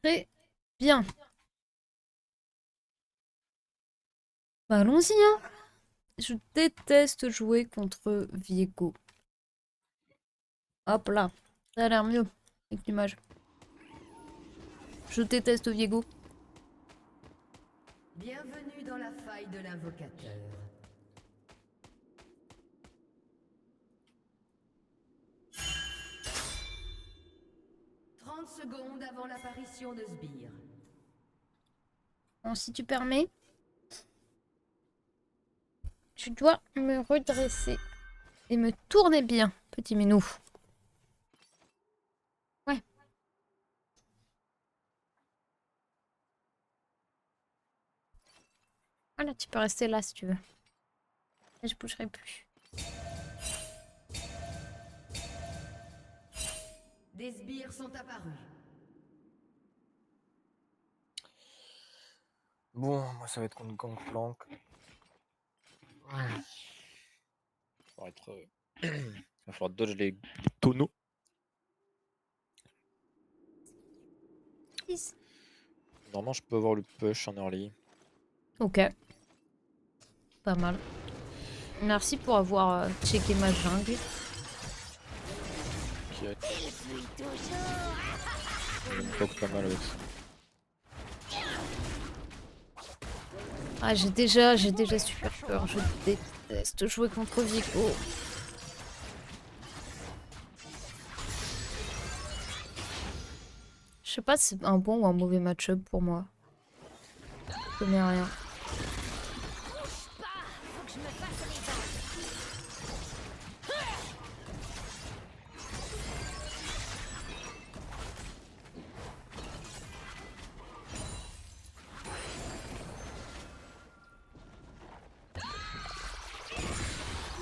Très bien. Bah, allons-y, hein. Je déteste jouer contre Viego. Hop là. Ça a l'air mieux avec l'image. Je déteste Viego. Bienvenue dans la faille de l'invocateur. 30 secondes avant l'apparition de Sbire. Bon, si tu permets, tu dois me redresser et me tourner bien, petit minou. Ouais. Voilà, tu peux rester là si tu veux. Et je bougerai plus. Des sbires sont apparus. Bon, moi ça va être contre Gangplank. Ça va être. Il va falloir dodge les tonneaux. Please. Normalement, je peux avoir le push en early. Ok. Pas mal. Merci pour avoir checké ma jungle. Qui je me poke pas mal avec ça. Ah, j'ai déjà super peur. Je déteste jouer contre Viego. Je sais pas si c'est un bon ou un mauvais match-up pour moi. Je connais rien.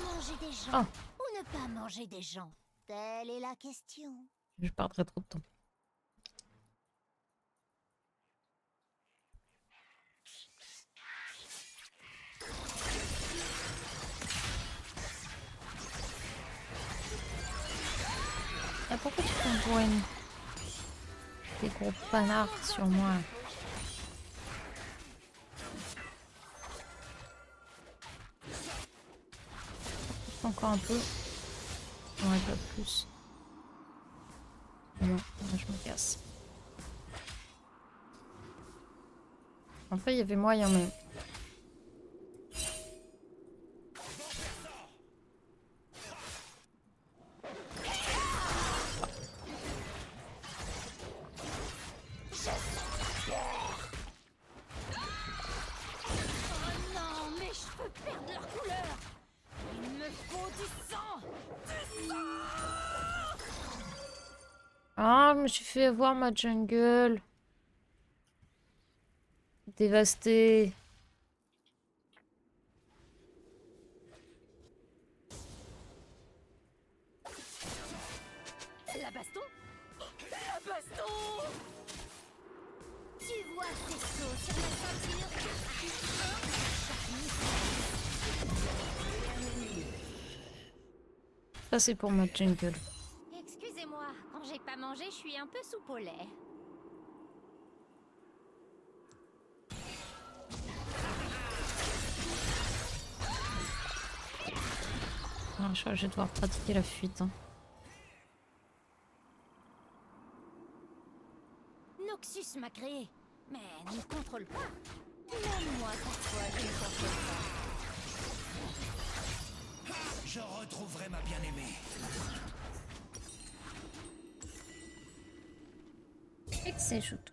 Manger des gens Ah. ou ne pas manger des gens? Telle est la question. Je perdrai trop de temps. Ah, pourquoi tu t'envoies des gros panards sur moi? Encore un peu. Non, pas plus. Non, là, je me casse. Après, il y avait moyen, mais... Oh non, mes cheveux perdent leur couleur. Il me faut du sang. Du sang. Ah, je me suis fait avoir ma jungle. Dévastée. La baston? La baston! Tu vois ces sauts sur ma ceinture? Ça, c'est pour ma jungle. Excusez-moi, quand j'ai pas mangé, je suis un peu soupe au lait. Ah, je crois que je vais devoir pratiquer la fuite. Hein. Noxus m'a créé, mais ne me contrôle pas. Même moi, parfois, je ne contrôle pas. Je retrouverai ma bien-aimée. Et que c'est chouette.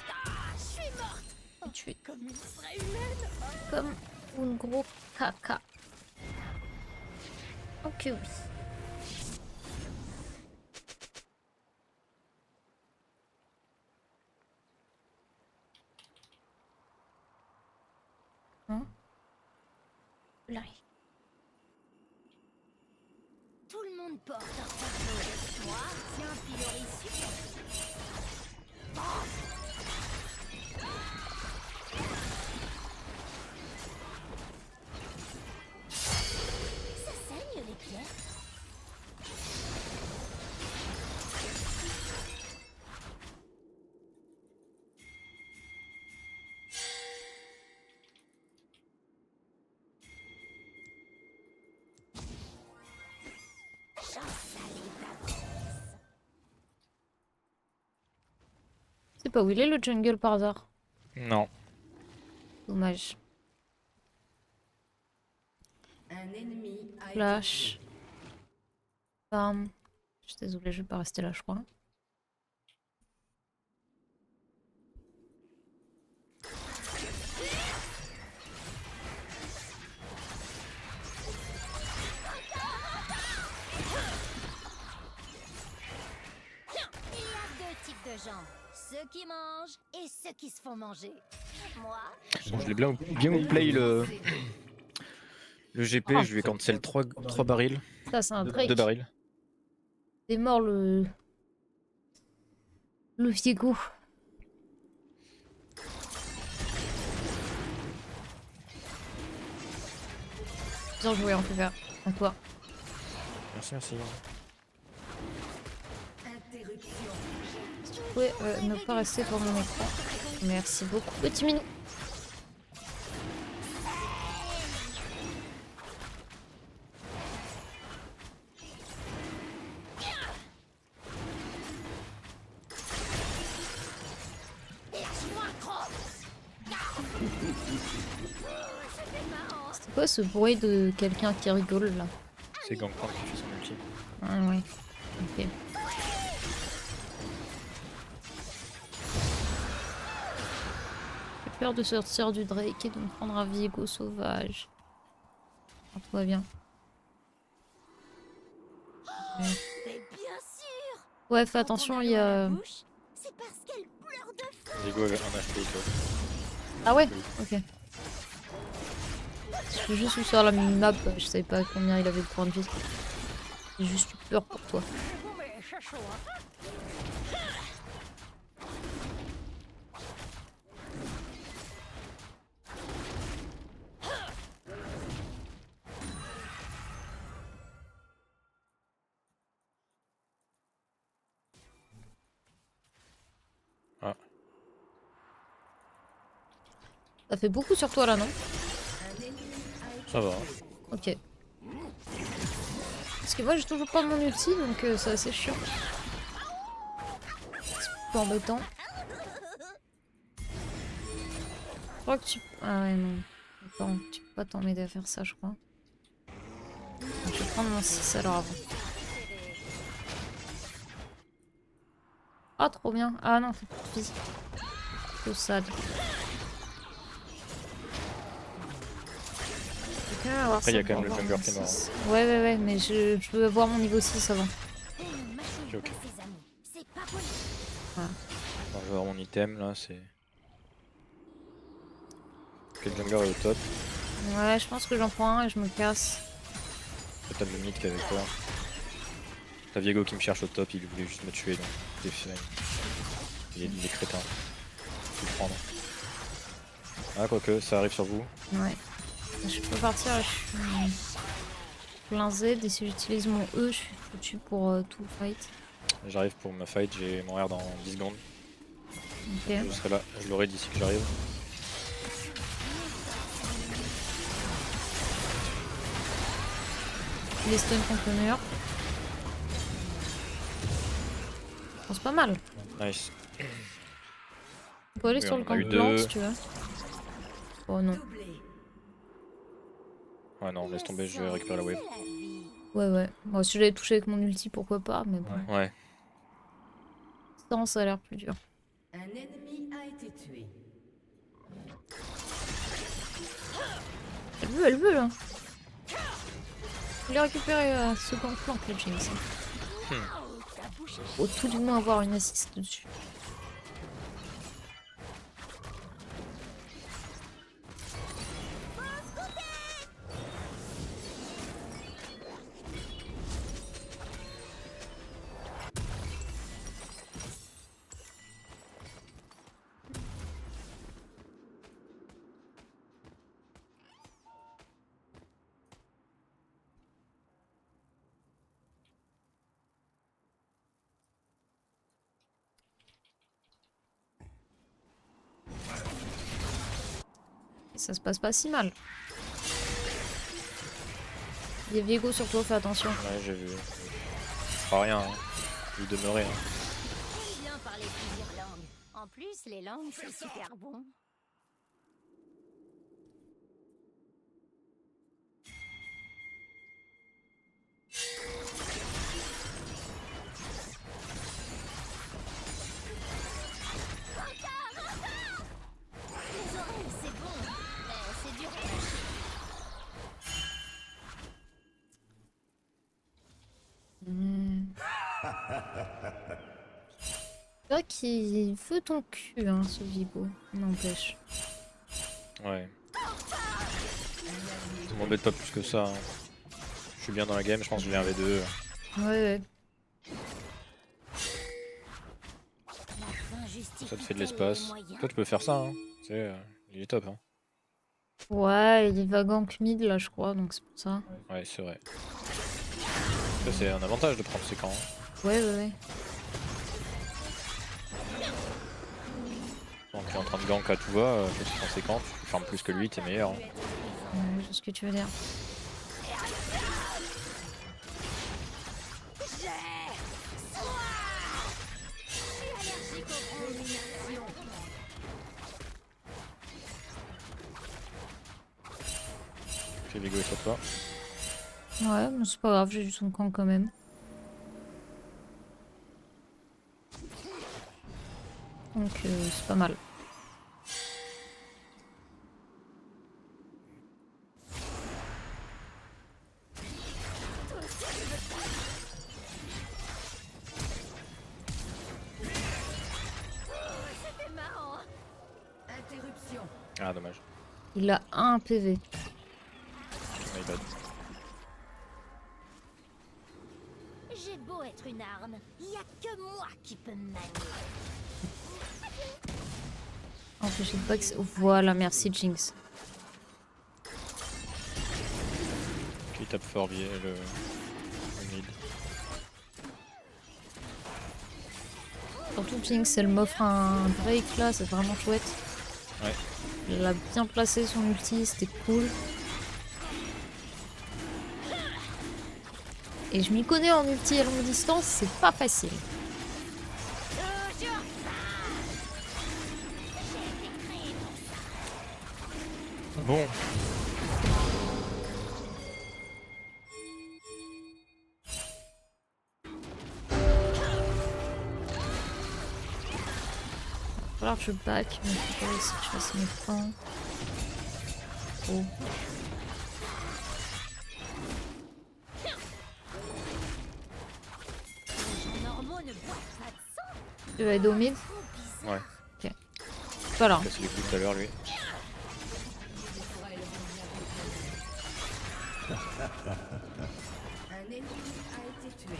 Ah, je suis morte. Et tu es Comme une vraie humaine. comme un gros caca. Ok, oui. Hein? Là. Tout le monde porte un fardeau. Moi, c'est un pilori super. Ça saigne les pieds. sais pas où il est le jungle par hasard. Non. Dommage. Un ennemi a été Flash. Farm. Je suis désolée, je vais pas rester là, je crois. Il y a deux types de gens. Ceux qui mangent et ceux qui se font manger. Moi, Bon, je l'ai bien outplay le GP, Ah. je lui ai cancel 3 barils. Ça, c'est un Drake. 2 barils. C'est mort le. Le Viego. Bien joué en tout cas. À toi. Merci, merci. interruption. Ouais, ne pas rester devant mon écran. Merci beaucoup, petit minou. C'est quoi ce bruit de quelqu'un qui rigole là? C'est Gangplank qui fait son ulti. Ah ouais. Ok. J'ai peur de sortir du Drake et de me prendre un Viego sauvage. Ah, tout va bien. mais bien sûr. Ouais, fais Quand attention, on il y l'eau à la a... bouche, c'est parce qu'elle pleure de faim. Viego avait un HP, toi. Ah ouais? Ok. Je suis juste sur la map, je savais pas combien il avait de points de vie. J'ai juste eu peur pour toi. Ah. Ça fait beaucoup sur toi là, non? Ça va. Ok. Parce que moi j'ai toujours pas mon ulti donc c'est assez chiant. C'est un peu embêtant. Je crois que tu... Ah ouais non. Attends, tu peux pas t'en m'aider à faire ça je crois. Je vais prendre mon 6 alors avant. Ah trop bien. Ah non, c'est plus vie. Trop sad. Après, il y a quand même le jungler qui est mort. Ouais, mais je veux avoir mon niveau 6 avant. Une machine Ok. à ses amis. C'est pas poli. On va voir mon item là, c'est. Quel jungler est au top? Ouais, je pense que j'en prends un et je me casse. T'as le mid qui est avec toi. T'as Viego qui me cherche au top, il voulait juste me tuer donc c'est fini. Il est crétin. Je vais le prendre. Ah, quoique, ça arrive sur vous. Ouais. Je peux partir, là, je suis plein Z et si j'utilise mon E, je suis foutu pour tout le fight. J'arrive pour ma fight, j'ai mon R dans 10 secondes. Ok. Je serai là, je l'aurai d'ici que j'arrive. Les stun contre le mur. Bon, c'est pas mal. Nice. On peut aller Oui, sur on le en a eu camp blanc deux. si tu veux. Oh non. Doublé. Ouais, non, laisse tomber, je vais récupérer la wave. C'est la vie. Ouais. Bon, si je l'avais touché avec mon ulti, pourquoi pas, mais bon. Ouais. Sans, ça a l'air plus dur. Un ennemi a été tué. Elle veut là. Je voulais récupérer ce camp blanc là, James. Au tout du moins avoir une assist dessus. Ça se passe pas si mal. Il y a Viego sur toi, fais attention. Ouais, j'ai vu. Ça fera rien, hein. Il demeurait. Hein. Bien parler plusieurs langues. En plus, suce les langues, c'est super bon. Les oreilles, c'est bon, mais c'est dur à lâcher. C'est vrai qu'il veut ton cul, hein, ce Vigo. N'empêche. Ouais. Ça m'embête pas plus que ça. Hein. Je suis bien dans la game, je pense que je l'ai un V2. Ouais, ouais. La fin justifie Ça te fait de les l'espace. moyens. Toi tu peux faire ça, hein. Tu sais, il est top. Hein. Ouais, il va gank mid là, je crois, donc c'est pour ça. Ouais, c'est vrai. Ça c'est un avantage de prendre ses camps. Hein. Ouais, ouais, ouais. Donc tu es en train de gank à tout va, toi tu prends ses camps, tu farmes plus que lui, t'es meilleur. Hein. Je vois ce que tu veux dire. Fais Vigo et sur toi. Ouais, mais c'est pas grave, j'ai eu son camp quand même. Donc c'est pas mal. C'est marrant. Interruption. Ah dommage. Il a 1 PV. My bad. J'ai beau être une arme, il y a que moi qui peux me manier. Empêcher de box. Voilà, merci Jinx. Il tape fort le mid. Surtout Jinx, elle m'offre un vrai éclat, c'est vraiment chouette. Ouais. Elle a bien placé son ulti, c'était cool. Et je m'y connais en ulti à longue distance, c'est pas facile. Toujours ça. J'ai été créé pour ça. Bon. Il va falloir que je back, mais il faut pas aussi que je fasse mes points. Oh. Les gens normaux ne boivent pas de sang. Tu vas aider au mid? Trop bizarre. Ouais. Voilà. Cassé les coups tout à l'heure lui. Un ennemi a été tué.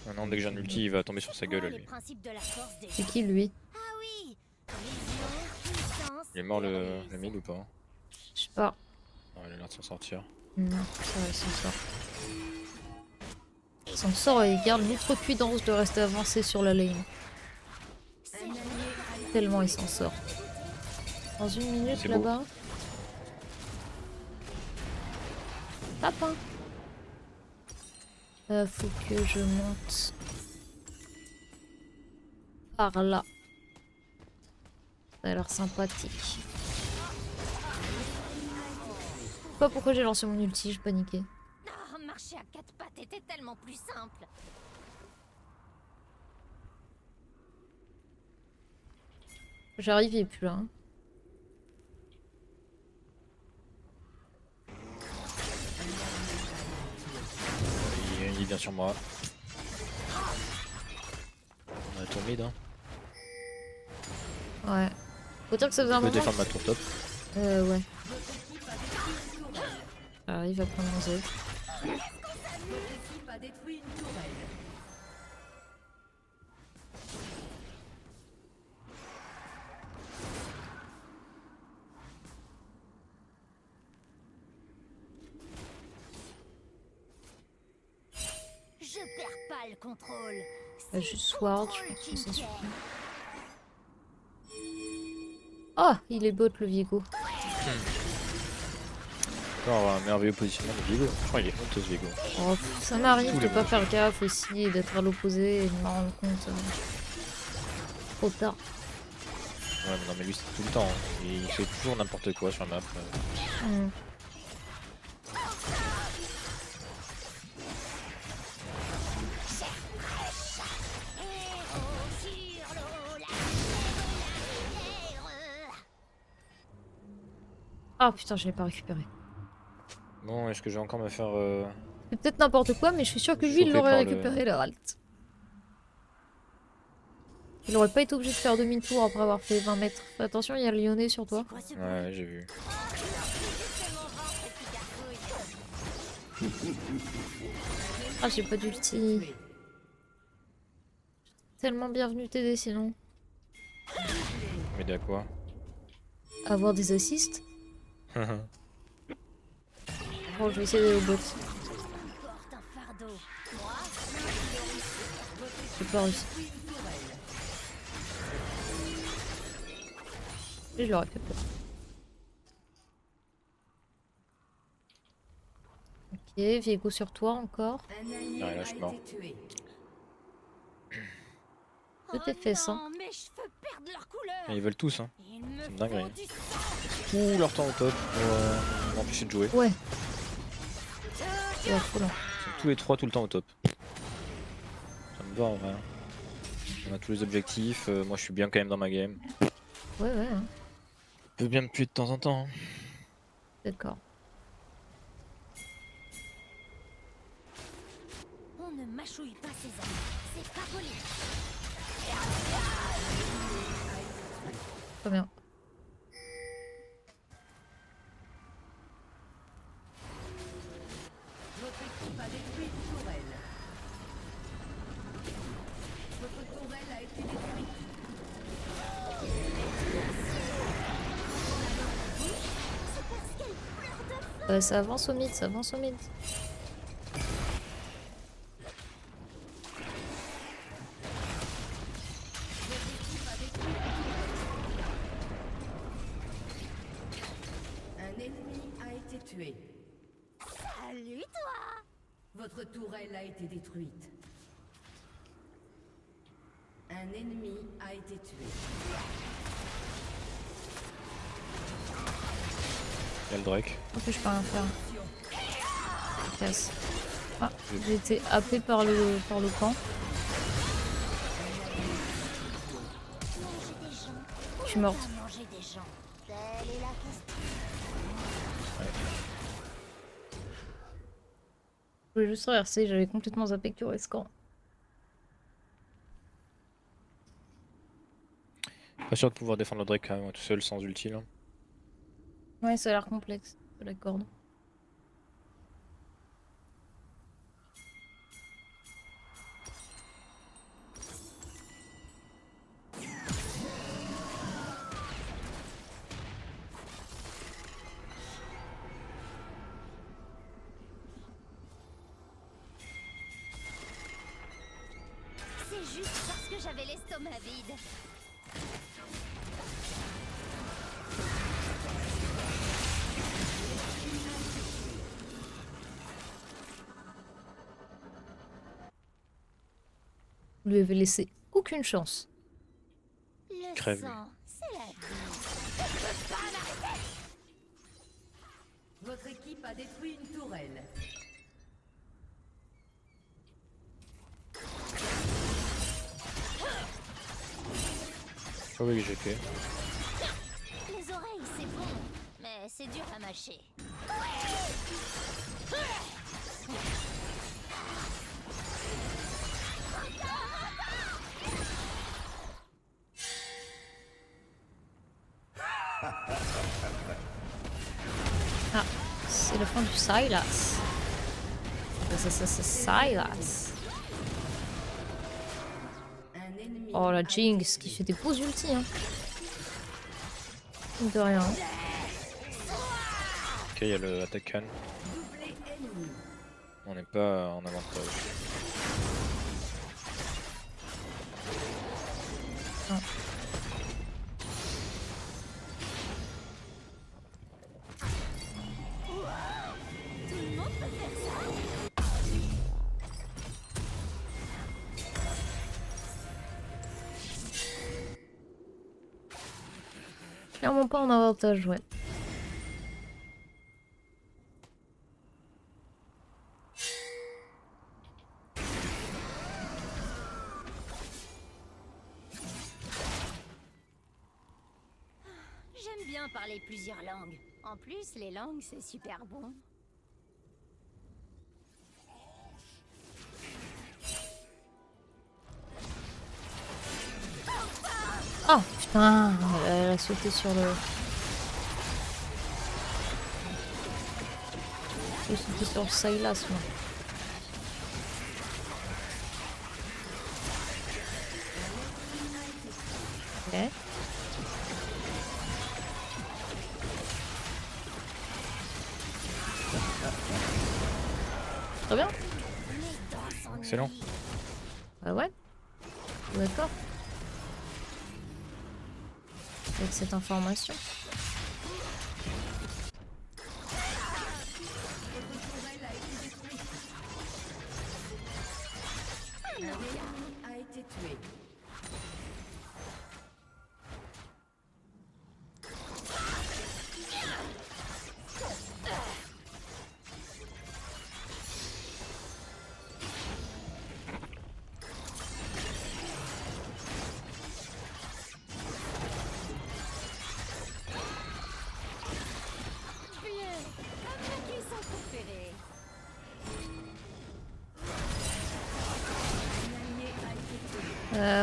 Maintenant dès que j'ai un ulti il va tomber sur sa gueule Le lui. principe de la force des C'est gens. qui lui? Ah oui. Vision, puissance. Il est mort le mid ou pas? Je sais pas. Non, il a l'air de s'en sortir. Non, ça va, il s'en sort. Il s'en sort et il garde l'outrecuidance de rester avancé sur la lane. Tellement il s'en sort. Dans 1 minute C'est beau. là-bas. Tape hein. Faut que je monte par là. Ça a l'air sympathique. Je sais pas pourquoi j'ai lancé mon ulti, j'ai paniqué. Ah, marcher à 4 pattes était tellement plus simple. J'arrive, il est plus là. Hein. Il vient sur moi. On a tour mid hein. Ouais. Faut dire que ça faisait un Je peux moment. défendre ma tour top. Ouais. J'arrive à prendre mon Z. Votre équipe a détruit une tourelle. Je perds pas le contrôle. Il y a juste Ward, je pense que ça suffit. Contrôle Oh, il est bot le Viego. Encore un merveilleux positionnement de Viego. Je crois qu'il est honteux ce Viego. Oh, ça m'arrive Tous de les pas matchs. faire gaffe aussi et d'être à l'opposé et de m'en rendre compte trop tard. Ouais, mais non, mais lui c'est tout le temps. Hein. Il fait toujours n'importe quoi sur la map. Hmm. Ah putain, je l'ai pas récupéré. Bon, est-ce que je vais encore me faire. C'est peut-être n'importe quoi, mais je suis sûre que lui, il Chopé l'aurait par le- récupéré, le Ralt. Il aurait pas été obligé de faire demi-tour après avoir fait 20 mètres. Fais attention, il y a le Lyonnais sur toi. Quoi ce bruit? Ouais, j'ai vu. C'est mon ventre qui gargouille. Ah, j'ai pas d'ulti. Tellement bienvenue t'aider sinon. Mais à quoi? Avoir des assists. Bon, je vais essayer d'aller au bot. Porte un fardeau. Moi, J'ai pas réussi. Et je l'aurais fait peur. Ok, Viego sur toi encore. Un allié Ouais, là, je suis mort. a été tué. Tout est fait, ça. non, mes cheveux perdent leur couleur. Ils veulent tous, hein. Il me C'est une dinguerie. faut du sang. Tout leur temps au top pour m'empêcher de jouer. Ouais. C'est affolant. Ils sont tous les trois tout le temps au top. Ça me va en vrai. On a tous les objectifs. Moi je suis bien quand même dans ma game. Ouais, ouais, hein. Je peux bien me puer de temps en temps. Hein. D'accord. On ne mâchouille pas ses amis. C'est pas poli. Très bien. Votre équipe a détruit une tourelle. Votre tourelle a été détruite. Ça avance au mid, ça avance au mid. Un ennemi a été tué. Salut toi. Votre tourelle a été détruite. Un ennemi a été tué. Il y a le Drake. En plus, je peux rien faire. Casse. Ah, j'ai été happé par le camp. Manger des gens. Je suis morte. Comment manger des gens. Telle est la question. Je voulais juste reverser, j'avais complètement zappé que tu aurais ce camp. Pas sûr de pouvoir défendre le Drake quand même tout seul sans ulti là. Ouais, ça a l'air complexe, je l'accorde. C'est juste parce que j'avais l'estomac vide. Vous lui avez laissé aucune chance. Le Crève, lui. sang, c'est la vie. Votre équipe a détruit une tourelle. Oh oui, j'ai fait. Les oreilles, c'est bon, mais c'est dur à mâcher. Ah, c'est le fond du Sylas. C'est Sylas. Un ennemi Oh la a été Jinx qui tué. fait des beaux ultis hein. De rien. Ok, il y a le attack can. Doublé ennemi. On n'est pas en avantage. Non. clairement pas en avantage, ouais. J'aime bien parler plusieurs langues. En plus, les langues, c'est super bon. Oh putain, elle a sauté sur le... J'ai sauté sur le Sylas, moi. Ok. Très bien. Excellent. Bah ouais. D'accord. Avec cette information. Un ennemi a été tué. Bien. Attaquez son préféré.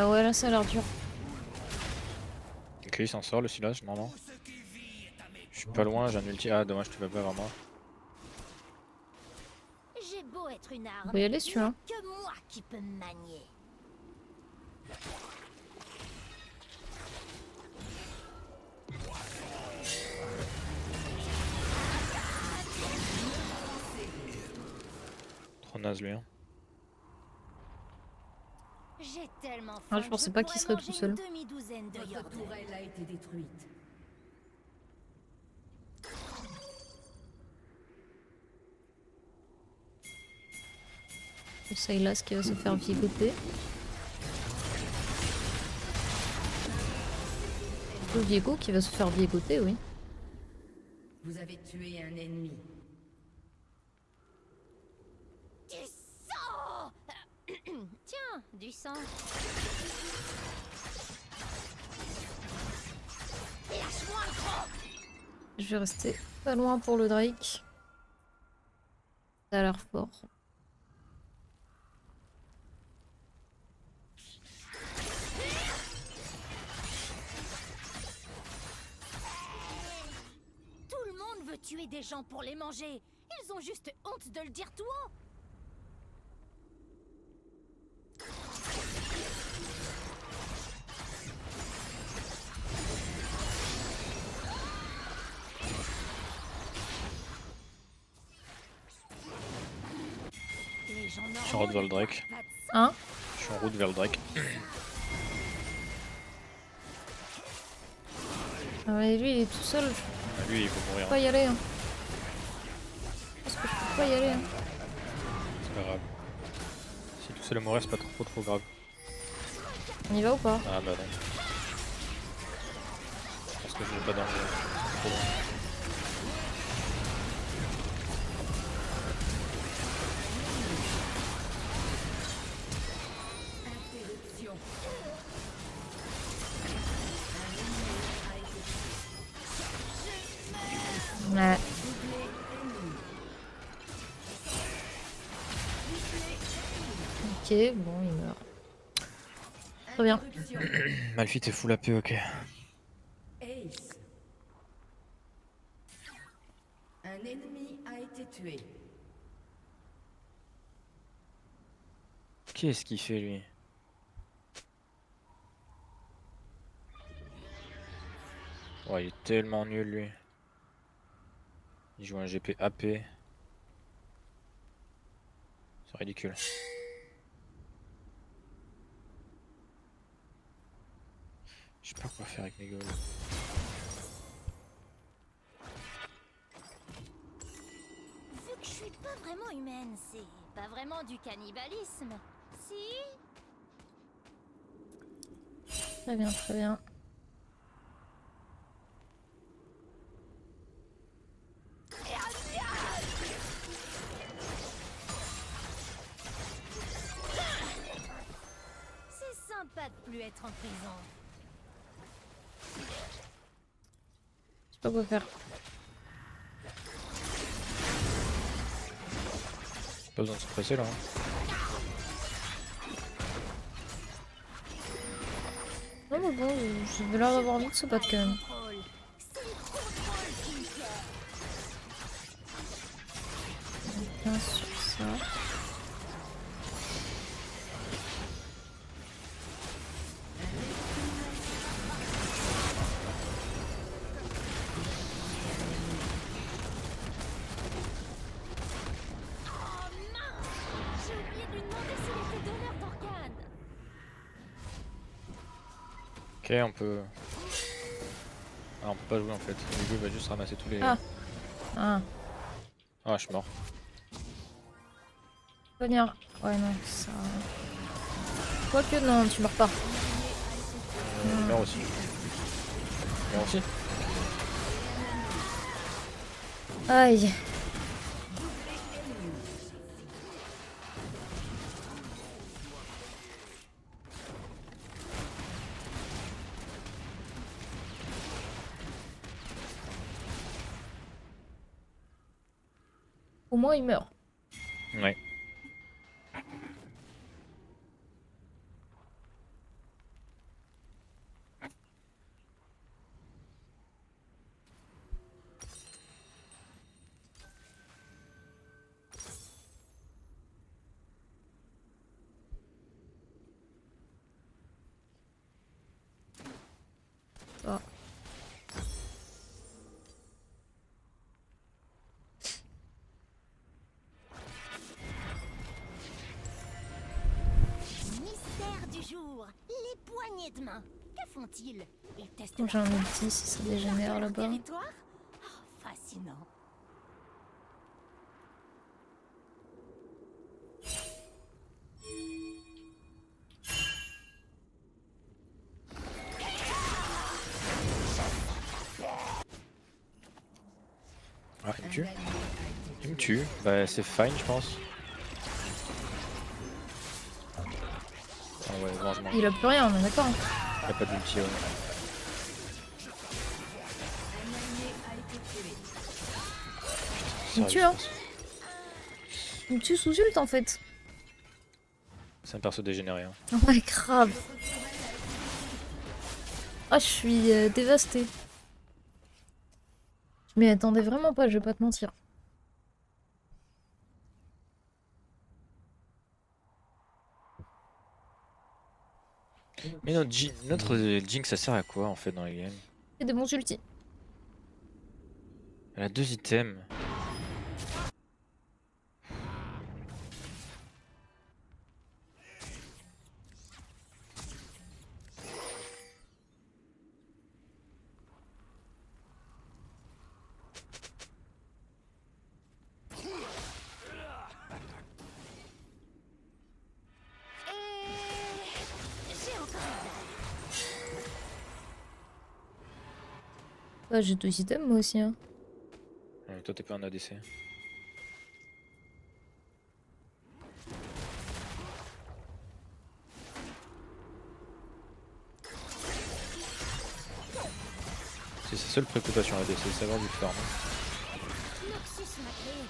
Ouais, là ça a l'air dur. Ok, il s'en sort le Sylas, non, non. Je suis pas loin, j'ai un ulti. Ah, dommage, tu vas pas vers moi. J'ai beau être une arme, On peut y aller, celui-là. y a que moi qui peux me manier. Trop naze lui. Hein. J'ai tellement faim. Ah, je pensais pas qu'il serait tout seul. Une demi-douzaine de Votre yordles. tourelle a été détruite. Le Sylas qui va se faire vigoter. Le Viego qui va se faire vigoter, oui. Vous avez tué un ennemi. Du sang. Tiens, du sang. Lâche-moi le gros. Je vais rester pas loin pour le Drake. Ça a l'air fort. Tout le monde veut tuer des gens pour les manger. Ils ont juste honte de le dire tout haut. Les gens Je suis en route vers le Drake. normaux ne perdent pas de sang. Hein? Je suis en route vers le Drake. Ah mais lui il est tout seul, je Ah, lui, il faut mourir. peux pas y aller. Hein. Je pense que je peux pas y aller. Hein. C'est pas grave. Si tout seul à mourir, c'est pas trop grave. On y va ou pas? Ah bah non. Je pense que je vais pas dans le... trop loin. Interruption. Ouais. Ok, bon il meurt. Très bien. Interruption. Malphite est full AP, ok. Ace. Un ennemi a été tué. Qu'est-ce qu'il fait lui? Ouais, il est tellement nul lui. Il joue un GP AP. C'est ridicule. Je sais pas quoi faire avec mes goals. Vu que je suis pas vraiment humaine, c'est pas vraiment du cannibalisme. Si? Très bien, très bien. être en prison. Je sais pas quoi faire. Pas besoin de se presser là. Hein. Non mais bon, j'ai l'air d'avoir envie de se battre quand même. Contrôle. C'est le contrôle qui me plaît. Bien sur ça. Oh mince! J'ai oublié de lui demander s'il était donneur d'organes. Ok, on peut. Ah, on peut pas jouer en fait. Hugo va juste ramasser tous les. Ah. Ah, Ah, je suis mort. venir. Ouais non, ça... Quoique non, tu meurs pas. Il meurt aussi. Il meurt aussi. Aïe. Au moins il meurt. Ouais. Ah. Mystère du jour. Les poignées de main. Que font-ils? Ils testent J'ai un ulti si ça dégénère leur là-bas. territoire? Oh, fascinant. Ah, il me tue. Il me tue. Bah, c'est fine, je pense. Ah ouais, vengement. Il a plus rien, on est d'accord. Il a pas d'ulti, ouais. Il me tue, hein. Il me tue sous ult en fait. C'est un perso dégénéré. Hein. Ouais, grave. Ah, je suis dévastée. Je m'y attendais vraiment pas, je vais pas te mentir. Mais notre Jinx, ça sert à quoi en fait dans les games? C'est des bons ultis. Elle a 2 items. J'ai encore Ouais, j'ai 2 items moi aussi. Hein. Toi, t'es pas un ADC. C'est sa seule préoccupation ADC, c'est savoir du farm. Noxus m'a créé.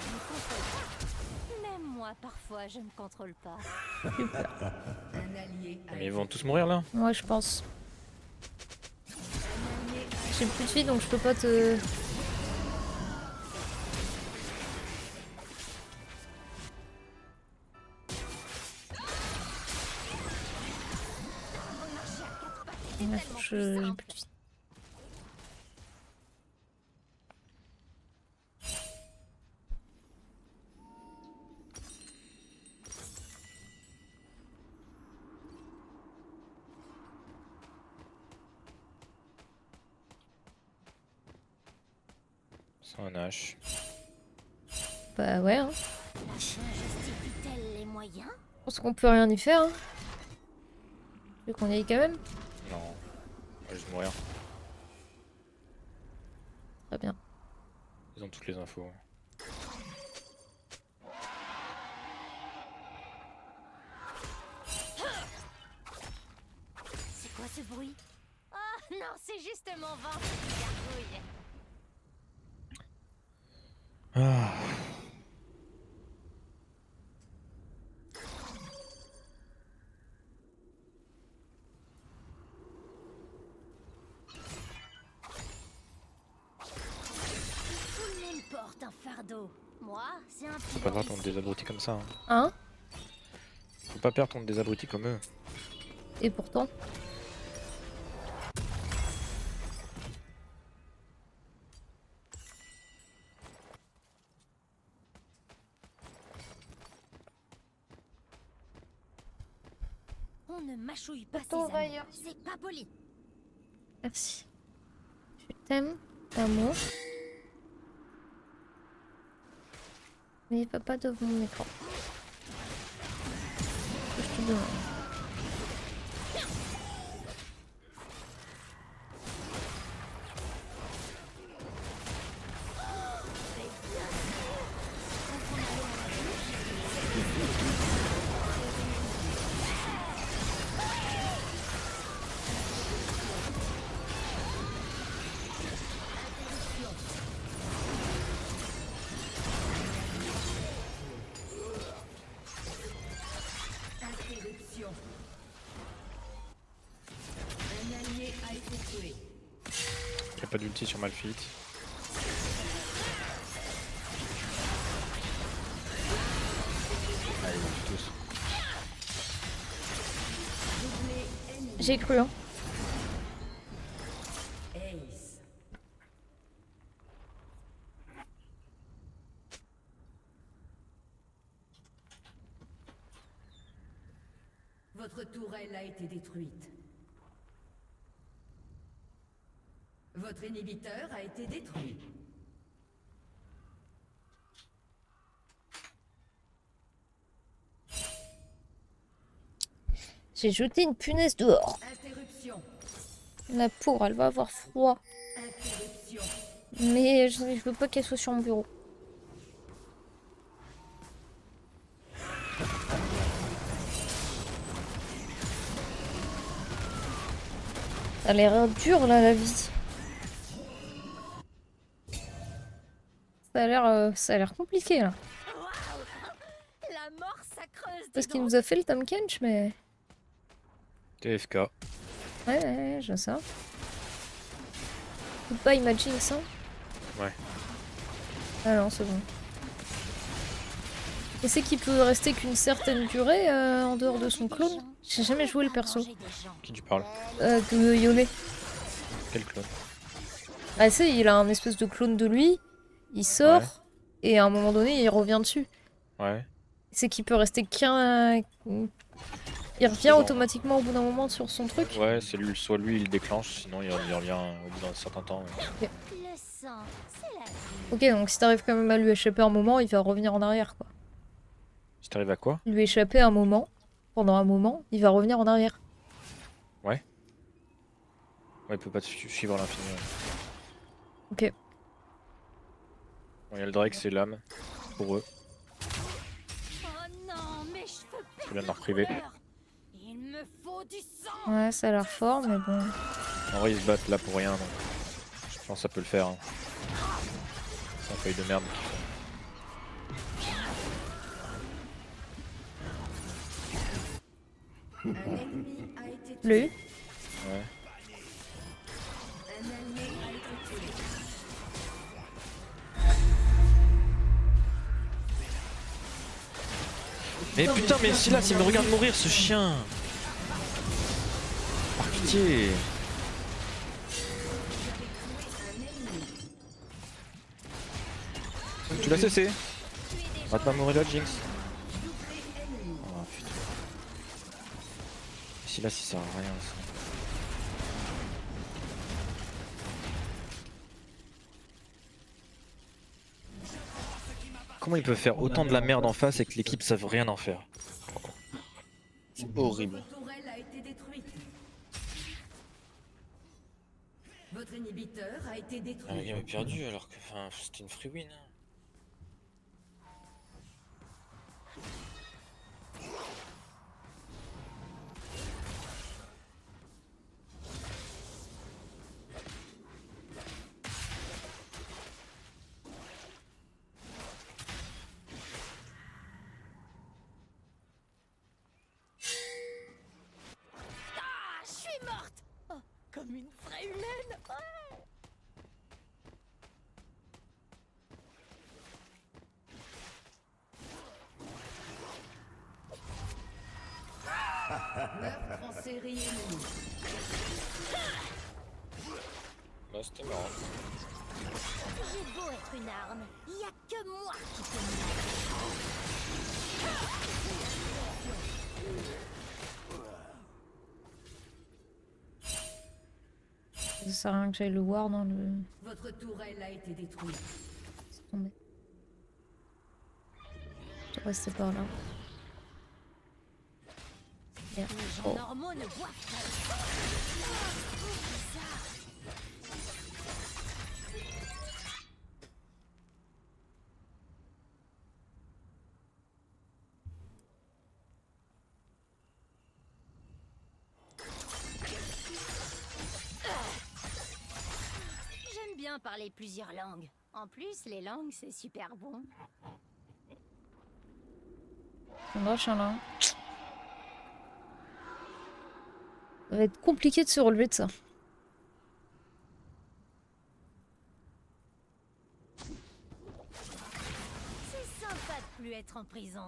Je ne contrôle pas. Même moi, parfois, je ne contrôle pas. Un allié a Mais ils vont tous mourir là? Ouais, je pense. J'ai plus de vie donc je peux pas te... Ouais, j'ai plus de vie. C'est un H. Bah ouais, hein. La fin justifie-t-elle les moyens? Je pense qu'on peut rien y faire. Hein. Tu veux qu'on y aille quand même? Non. On va juste mourir. Très bien. Ils ont toutes les infos. C'est juste mon ventre qui gargouille. Ah. Tout le monde porte un fardeau. Moi, c'est un Faut pas perdre contre des abrutis comme ça. Hein. Hein? Faut pas perdre contre des abrutis comme eux. Et pourtant. On ne mâchouille pas Attends, ses va amis. ailleurs. C'est pas poli. Merci. Je t'aime, d'amour. Mais il va pas devant mon écran. Je te demande. Interruption. Un allié a été tué. Y'a pas d'ulti sur Malphite. Allez, ils tous. J'ai cru, hein. Ace. Votre tourelle a été détruite. Votre inhibiteur a été détruit. J'ai jeté une punaise dehors. Interruption. La pauvre, elle va avoir froid. Interruption. Mais je veux pas qu'elle soit sur mon bureau. Ça a l'air dur là la vie. Ça a l'air compliqué là. La mort, ça creuse. Parce qu'il nous a fait le Tom Kench, mais. TFK. Ouais, je sais. Goodbye Magic, ça. Ouais. Ah non, c'est bon. Et c'est qu'il peut rester qu'une certaine durée en dehors de son clone. J'ai jamais joué le perso. Qui tu parles? De Yone. Quel clone? Ah, c'est, il a un espèce de clone de lui. Il sort. Ouais. Et à un moment donné, il revient dessus. Ouais. C'est qu'il peut rester qu'un. Il revient Genre. automatiquement au bout d'un moment sur son truc. Ouais, c'est lui, soit lui il le déclenche, sinon il revient au bout d'un certain temps. Ouais. Le sang, c'est la vie. Ok, donc si t'arrives quand même à lui échapper un moment, il va revenir en arrière, quoi. Si t'arrives à quoi? Lui échapper un moment, pendant un moment, il va revenir en arrière. Ouais. Ouais, il peut pas te suivre à l'infini. Ouais. Ok. Bon, y a le Drake, c'est l'âme. Pour eux. Oh non, mes cheveux Je viens de perdent leur priver. leur couleur. Il me faut du sang. Ouais, ça a l'air fort, mais bon. En vrai, ils se battent là pour rien, donc je pense que ça peut le faire. Hein. C'est un feuille de merde. Un ennemi a été tué. Le U. Ouais. Un allié a été tué. Mais putain, mais Silas, il me regarde mourir ce chien. Par pitié. Tu l'as cessé. Va pas mourir là, Jinx. Oh putain. Silas, il sert à rien. Ça. Comment il peut faire autant de la merde en face et que l'équipe savent rien en faire? C'est horrible. Votre tourelle a été détruite. Votre inhibiteur a été La détruit. game est perdue alors que c'était une free win. Hein. Meurtre en série ennemie. Là c'était marrant. J'ai beau être une arme, il y a que moi qui peux me Ça sert à rien que j'aille le voir dans le... Votre tourelle a été détruite. C'est tombé. Je vais rester par là. Merde. Les gens Oh. normaux ne boivent pas le sang. Oh, bizarre. J'aime bien parler plusieurs langues. En plus, les langues, c'est super bon. On lâche un là. Ça va être compliqué de se relever de ça. C'est sympa de plus être en prison.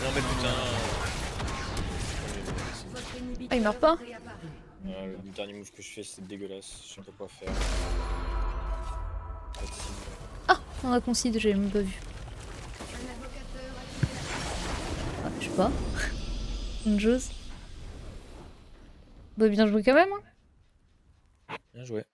Non mais putain. Votre inhibiteur Ah, il meurt pas? réapparaît. Le dernier move que je fais c'est dégueulasse, je sais pas quoi faire. Pas de cible. Ah, on a concide, j'ai même pas vu. Un invocateur activé. Ah, je sais pas. Une chose. Bah bien joué quand même. Hein. Bien joué.